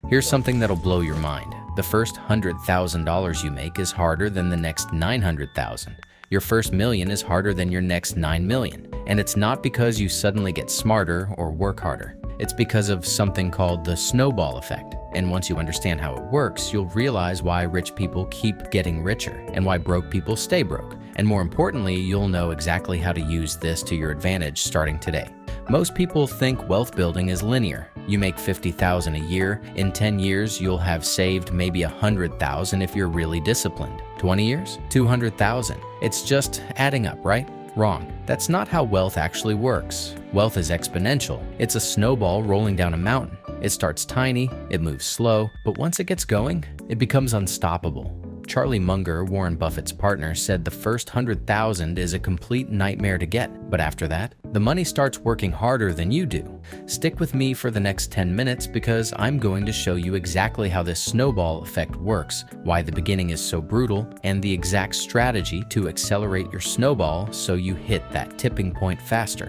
Here's something that'll blow your mind. The first $100,000 you make is harder than the next 900,000. Your first million is harder than your next 9 million. And it's not because you suddenly get smarter or work harder. It's because of something called the snowball effect. And once you understand how it works, you'll realize why rich people keep getting richer and why broke people stay broke. And more importantly, you'll know exactly how to use this to your advantage starting today. Most people think wealth building is linear. You make $50,000 a year. In 10 years, you'll have saved maybe $100,000 if you're really disciplined. 20 years? $200,000. It's just adding up, right? Wrong. That's not how wealth actually works. Wealth is exponential. It's a snowball rolling down a mountain. It starts tiny, it moves slow, but once it gets going, it becomes unstoppable. Charlie Munger, Warren Buffett's partner, said the first $100,000 is a complete nightmare to get, but after that, the money starts working harder than you do. Stick with me for the next 10 minutes because I'm going to show you exactly how this snowball effect works, why the beginning is so brutal, and the exact strategy to accelerate your snowball so you hit that tipping point faster.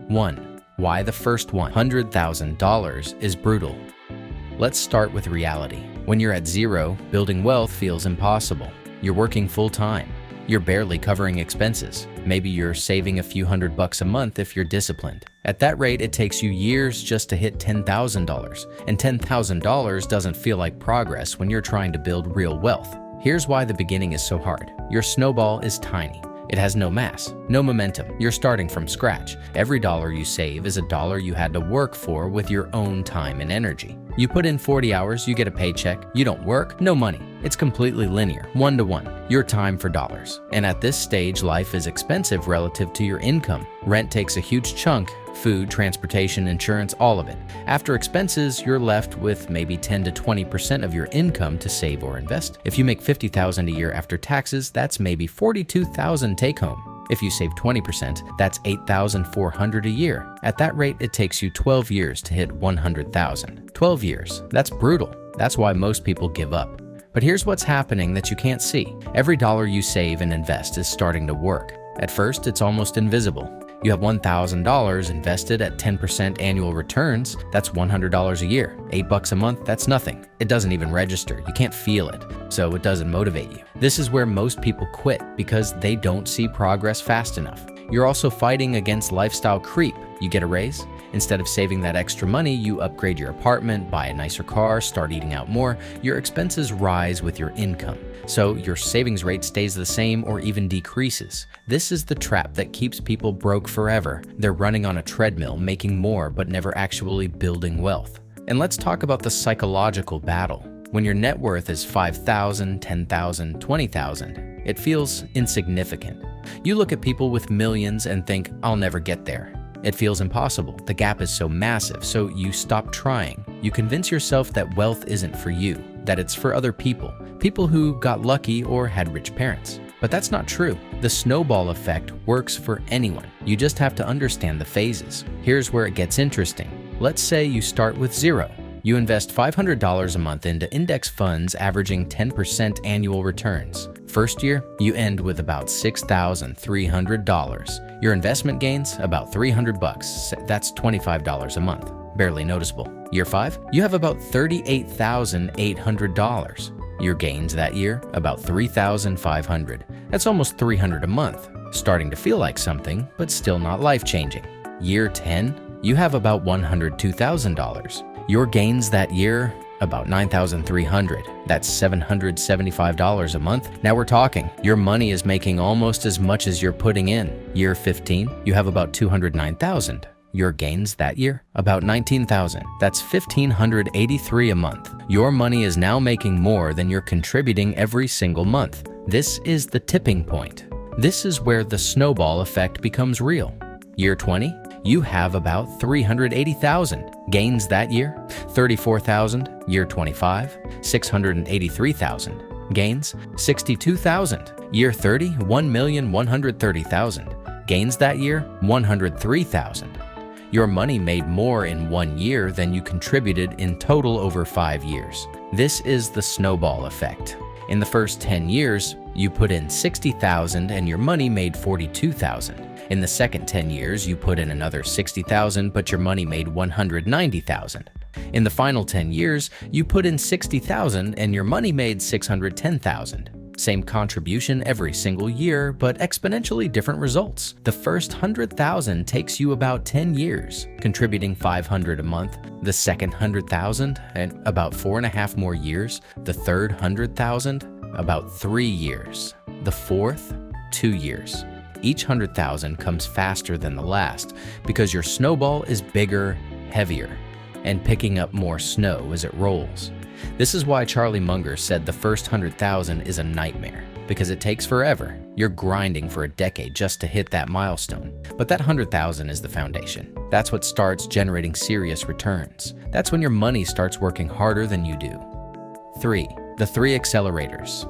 1. Why the first $100,000 is brutal. Let's start with reality. When you're at zero, building wealth feels impossible. You're working full-time. You're barely covering expenses. Maybe you're saving a few $100 a month if you're disciplined. At that rate, it takes you years just to hit $10,000. And $10,000 doesn't feel like progress when you're trying to build real wealth. Here's why the beginning is so hard. Your snowball is tiny. It has no mass, no momentum. You're starting from scratch. Every dollar you save is a dollar you had to work for with your own time and energy. You put in 40 hours, you get a paycheck. You don't work, no money. It's completely linear, 1-to-1, your time for dollars. And at this stage, life is expensive relative to your income. Rent takes a huge chunk, food, transportation, insurance, all of it. After expenses, you're left with maybe 10 to 20% of your income to save or invest. If you make $50,000 a year after taxes, that's maybe $42,000 take home. If you save 20%, that's $8,400 a year. At that rate, it takes you 12 years to hit $100,000. 12 years. That's brutal. That's why most people give up. But here's what's happening that you can't see. Every dollar you save and invest is starting to work. At first, it's almost invisible. You have $1,000 invested at 10% annual returns. That's $100 a year. $8 a month, that's nothing. It doesn't even register. You can't feel it, so it doesn't motivate you. This is where most people quit because they don't see progress fast enough. You're also fighting against lifestyle creep. You get a raise. Instead of saving that extra money, you upgrade your apartment, buy a nicer car, start eating out more. Your expenses rise with your income. So your savings rate stays the same or even decreases. This is the trap that keeps people broke forever. They're running on a treadmill, making more but never actually building wealth. And let's talk about the psychological battle. When your net worth is $5,000, $10,000, $20,000, it feels insignificant. You look at people with millions and think, I'll never get there. It feels impossible. The gap is so massive, so you stop trying. You convince yourself that wealth isn't for you, that it's for other people, people who got lucky or had rich parents. But that's not true. The snowball effect works for anyone. You just have to understand the phases. Here's where it gets interesting. Let's say you start with zero. You invest $500 a month into index funds averaging 10% annual returns. First year, you end with about $6,300. Your investment gains, about $300. That's $25 a month. Barely noticeable. Year 5, you have about $38,800. Your gains that year, about $3,500. That's almost $300 a month. Starting to feel like something, but still not life-changing. Year 10, you have about $102,000. Your gains that year, about $9,300. That's $775 a month. Now we're talking. Your money is making almost as much as you're putting in. Year 15, you have about $209,000. Your gains that year, about $19,000. That's $1,583 a month. Your money is now making more than you're contributing every single month. This is the tipping point. This is where the snowball effect becomes real. Year 20, you have about $380,000. Gains that year, $34,000. Year 25, $683,000. Gains, $62,000. Year 30, $1,130,000. Gains that year, $103,000. Your money made more in 1 year than you contributed in total over 5 years. This is the snowball effect. In the first 10 years, you put in $60,000 and your money made $42,000. In the second 10 years, you put in another $60,000, but your money made $190,000. In the final 10 years, you put in $60,000 and your money made $610,000. Same contribution every single year, but exponentially different results. The first $100,000 takes you about 10 years, contributing $500 a month. The second $100,000, and about 4.5 more years. The third $100,000, about 3 years. The fourth, 2 years. Each $100,000 comes faster than the last because your snowball is bigger, heavier, and picking up more snow as it rolls. This is why Charlie Munger said the first $100,000 is a nightmare, because it takes forever. You're grinding for a decade just to hit that milestone. But that $100,000 is the foundation. That's what starts generating serious returns. That's when your money starts working harder than you do. 3. The 3 accelerators.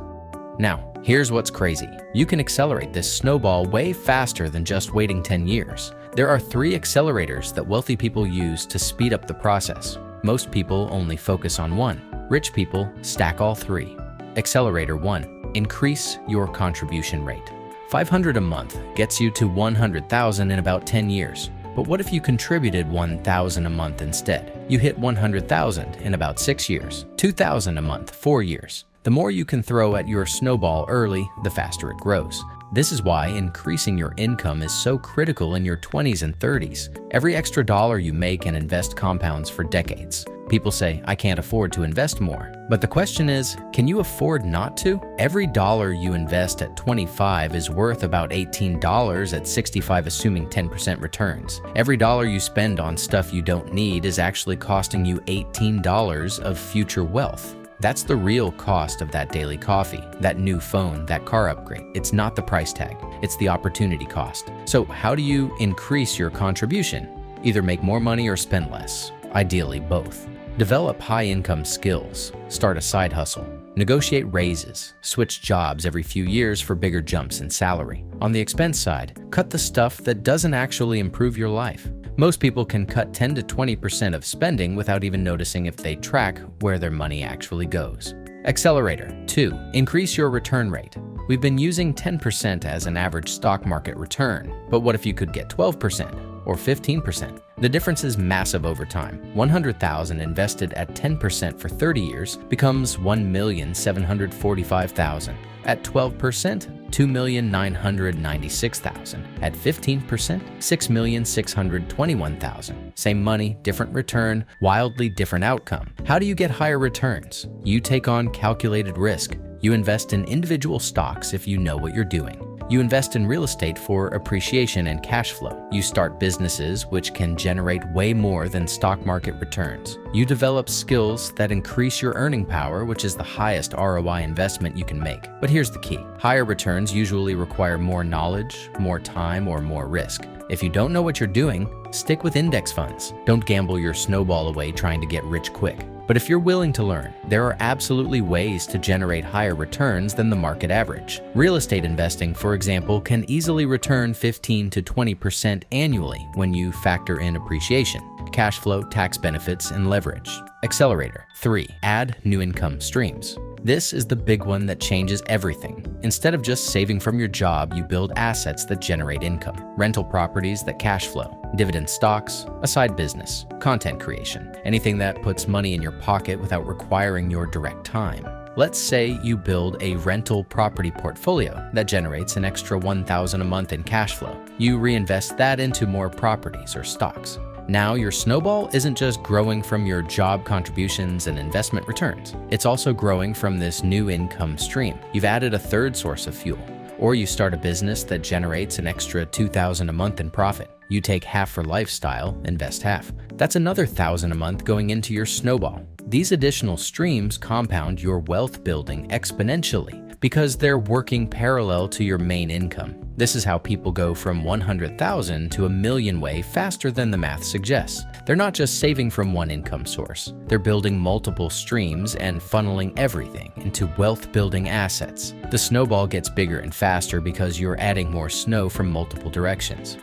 Now, here's what's crazy. You can accelerate this snowball way faster than just waiting 10 years. There are 3 accelerators that wealthy people use to speed up the process. Most people only focus on one. Rich people stack all 3. Accelerator 1. Increase your contribution rate. $500 a month gets you to $100,000 in about 10 years. But what if you contributed $1,000 a month instead? You hit $100,000 in about 6 years. $2,000 a month, 4 years. The more you can throw at your snowball early, the faster it grows. This is why increasing your income is so critical in your 20s and 30s. Every extra dollar you make and invest compounds for decades. People say, I can't afford to invest more. But the question is, can you afford not to? Every dollar you invest at 25 is worth about $18 at 65, assuming 10% returns. Every dollar you spend on stuff you don't need is actually costing you $18 of future wealth. That's the real cost of that daily coffee, that new phone, that car upgrade. It's not the price tag, it's the opportunity cost. So how do you increase your contribution? Either make more money or spend less. Ideally, both. Develop high-income skills. Start a side hustle. Negotiate raises. Switch jobs every few years for bigger jumps in salary. On the expense side, cut the stuff that doesn't actually improve your life. Most people can cut 10 to 20% of spending without even noticing if they track where their money actually goes. Accelerator 2. Increase your return rate. We've been using 10% as an average stock market return, but what if you could get 12% or 15%? The difference is massive over time. $100,000 invested at 10% for 30 years becomes $1,745,000. At 12%, $2,996,000. At 15%, $6,621,000. Same money, different return, wildly different outcome. How do you get higher returns? You take on calculated risk. You invest in individual stocks if you know what you're doing. You invest in real estate for appreciation and cash flow. You start businesses which can generate way more than stock market returns. You develop skills that increase your earning power, which is the highest ROI investment you can make. But here's the key. Higher returns usually require more knowledge, more time, or more risk. If you don't know what you're doing, stick with index funds. Don't gamble your snowball away trying to get rich quick. But if you're willing to learn, there are absolutely ways to generate higher returns than the market average. Real estate investing, for example, can easily return 15 to 20% annually when you factor in appreciation, cash flow, tax benefits, and leverage. Accelerator 3. Add new income streams. This is the big one that changes everything. Instead of just saving from your job, you build assets that generate income. Rental properties that cash flow, dividend stocks, a side business, content creation, anything that puts money in your pocket without requiring your direct time. Let's say you build a rental property portfolio that generates an extra $1,000 a month in cash flow. You reinvest that into more properties or stocks. Now your snowball isn't just growing from your job contributions and investment returns. It's also growing from this new income stream. You've added a third source of fuel. Or you start a business that generates an extra $2,000 a month in profit. You take half for lifestyle, invest half. That's another $1,000 a month going into your snowball. These additional streams compound your wealth building exponentially because they're working parallel to your main income. This is how people go from 100,000 to $1 million way faster than the math suggests. They're not just saving from one income source. They're building multiple streams and funneling everything into wealth-building assets. The snowball gets bigger and faster because you're adding more snow from multiple directions.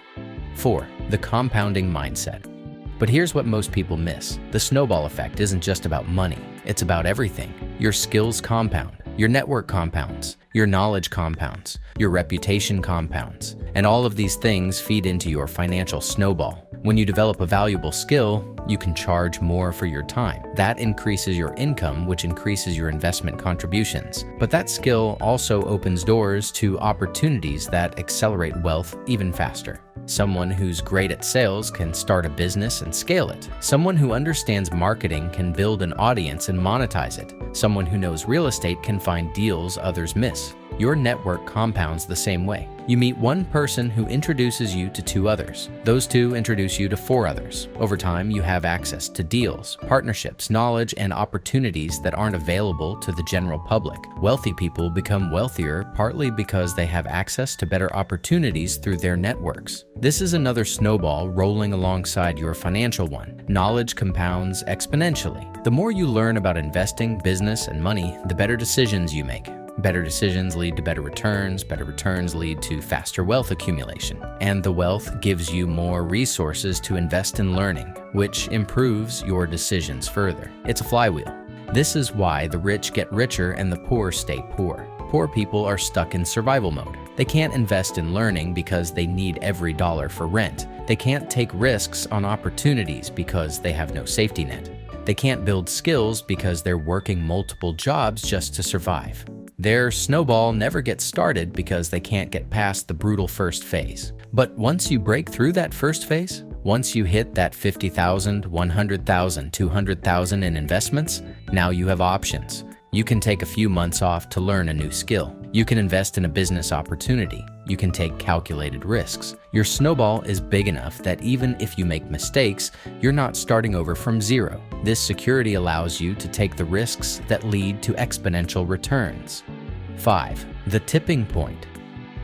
4. The compounding mindset. But here's what most people miss. The snowball effect isn't just about money. It's about everything. Your skills compound. Your network compounds, your knowledge compounds, your reputation compounds, and all of these things feed into your financial snowball. When you develop a valuable skill, You can charge more for your time. That increases your income, which increases your investment contributions. But that skill also opens doors to opportunities that accelerate wealth even faster. Someone who's great at sales can start a business and scale it. Someone who understands marketing can build an audience and monetize it. Someone who knows real estate can find deals others miss. Your network compounds the same way. You meet one person who introduces you to two others. Those two introduce you to four others. Over time, you have access to deals, partnerships, knowledge, and opportunities that aren't available to the general public. Wealthy people become wealthier partly because they have access to better opportunities through their networks. This is another snowball rolling alongside your financial one. Knowledge compounds exponentially. The more you learn about investing, business, and money, the better decisions you make. Better decisions lead to better returns lead to faster wealth accumulation. And the wealth gives you more resources to invest in learning, which improves your decisions further. It's a flywheel. This is why the rich get richer and the poor stay poor. Poor people are stuck in survival mode. They can't invest in learning because they need every dollar for rent. They can't take risks on opportunities because they have no safety net. They can't build skills because they're working multiple jobs just to survive. Their snowball never gets started because they can't get past the brutal first phase. But once you break through that first phase, once you hit that 50,000, 100,000, 200,000 in investments, now you have options. You can take a few months off to learn a new skill. You can invest in a business opportunity. You can take calculated risks. Your snowball is big enough that even if you make mistakes, you're not starting over from zero. This security allows you to take the risks that lead to exponential returns. 5. The tipping point.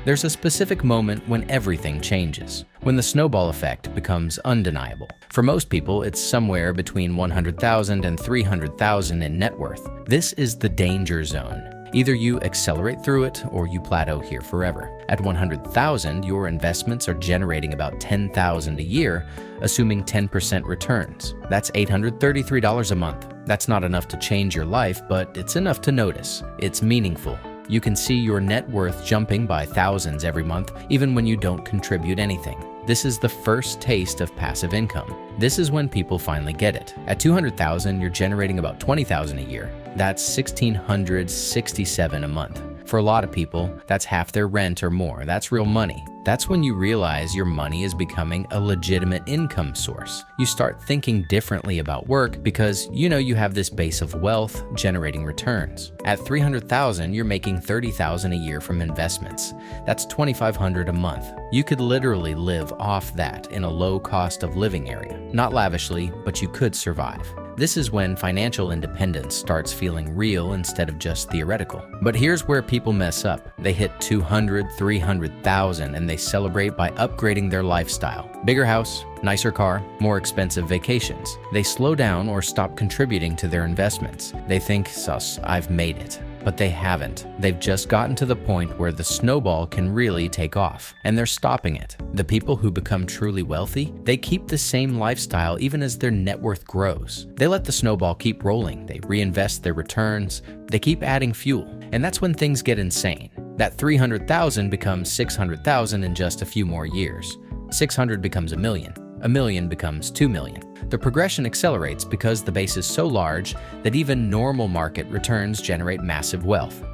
There's a specific moment when everything changes, when the snowball effect becomes undeniable. For most people, it's somewhere between 100,000 and 300,000 in net worth. This is the danger zone. Either you accelerate through it or you plateau here forever. At 100,000, your investments are generating about 10,000 a year, assuming 10% returns. That's $833 a month. That's not enough to change your life, but it's enough to notice. It's meaningful. You can see your net worth jumping by thousands every month, even when you don't contribute anything. This is the first taste of passive income. This is when people finally get it. At 200,000, you're generating about 20,000 a year. That's $1,667 a month. For a lot of people, that's half their rent or more. That's real money. That's when you realize your money is becoming a legitimate income source. You start thinking differently about work because you have this base of wealth generating returns. At 300,000, you're making 30,000 a year from investments. That's $2,500 a month. You could literally live off that in a low cost of living area. Not lavishly, but you could survive. This is when financial independence starts feeling real instead of just theoretical. But here's where people mess up. They hit 200, 300,000 and they celebrate by upgrading their lifestyle. Bigger house, nicer car, more expensive vacations. They slow down or stop contributing to their investments. They think, "Sus, I've made it." But they haven't. They've just gotten to the point where the snowball can really take off, and they're stopping it. The people who become truly wealthy, they keep the same lifestyle even as their net worth grows. They let the snowball keep rolling. They reinvest their returns. They keep adding fuel. And that's when things get insane. That 300,000 becomes 600,000 in just a few more years. 600 becomes a million. A million becomes 2 million. The progression accelerates because the base is so large that even normal market returns generate massive wealth.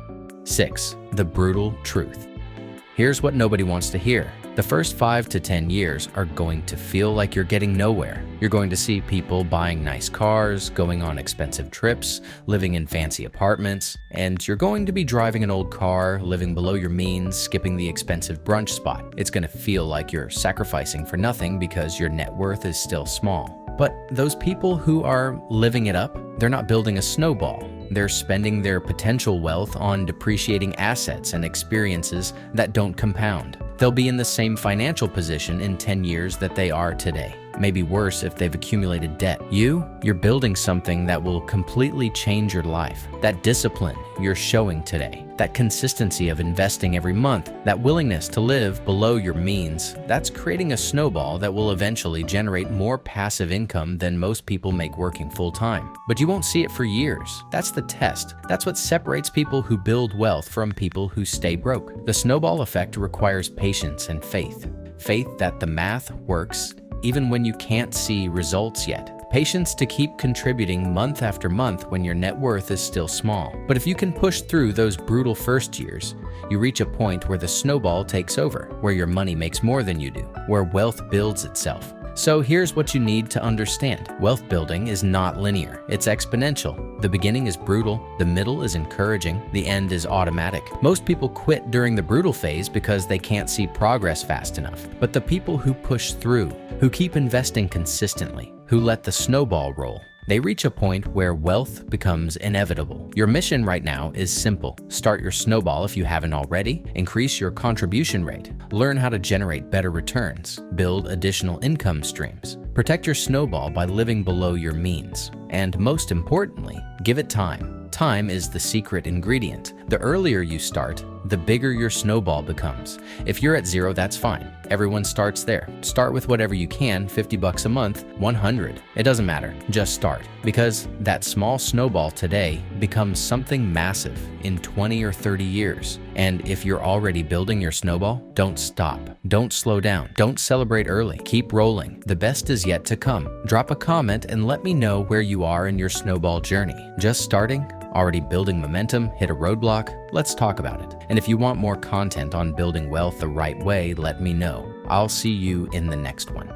6. The brutal truth. Here's what nobody wants to hear. The first 5 to 10 years are going to feel like you're getting nowhere. You're going to see people buying nice cars, going on expensive trips, living in fancy apartments, and you're going to be driving an old car, living below your means, skipping the expensive brunch spot. It's going to feel like you're sacrificing for nothing because your net worth is still small. But those people who are living it up, they're not building a snowball. They're spending their potential wealth on depreciating assets and experiences that don't compound. They'll be in the same financial position in 10 years that they are today. Maybe worse if they've accumulated debt. You're building something that will completely change your life. That discipline you're showing today, that consistency of investing every month, that willingness to live below your means, that's creating a snowball that will eventually generate more passive income than most people make working full-time. But you won't see it for years. That's the test. That's what separates people who build wealth from people who stay broke. The snowball effect requires patience and faith. Faith that the math works even when you can't see results yet. Patience to keep contributing month after month when your net worth is still small. But if you can push through those brutal first years, you reach a point where the snowball takes over, where your money makes more than you do, where wealth builds itself. So here's what you need to understand. Wealth building is not linear, it's exponential. The beginning is brutal, the middle is encouraging, the end is automatic. Most people quit during the brutal phase because they can't see progress fast enough. But the people who push through, who keep investing consistently, who let the snowball roll, they reach a point where wealth becomes inevitable. Your mission right now is simple. Start your snowball if you haven't already, increase your contribution rate, learn how to generate better returns, build additional income streams, protect your snowball by living below your means, and most importantly, give it time. Time is the secret ingredient. The earlier you start, the bigger your snowball becomes. If you're at 0, that's fine. Everyone starts there. Start with whatever you can, 50 bucks a month, 100. It doesn't matter, just start. Because that small snowball today becomes something massive in 20 or 30 years. And if you're already building your snowball, don't stop. Don't slow down. Don't celebrate early. Keep rolling. The best is yet to come. Drop a comment and let me know where you are in your snowball journey. Just starting? Already building momentum, hit a roadblock? Let's talk about it. And if you want more content on building wealth the right way, let me know. I'll see you in the next one.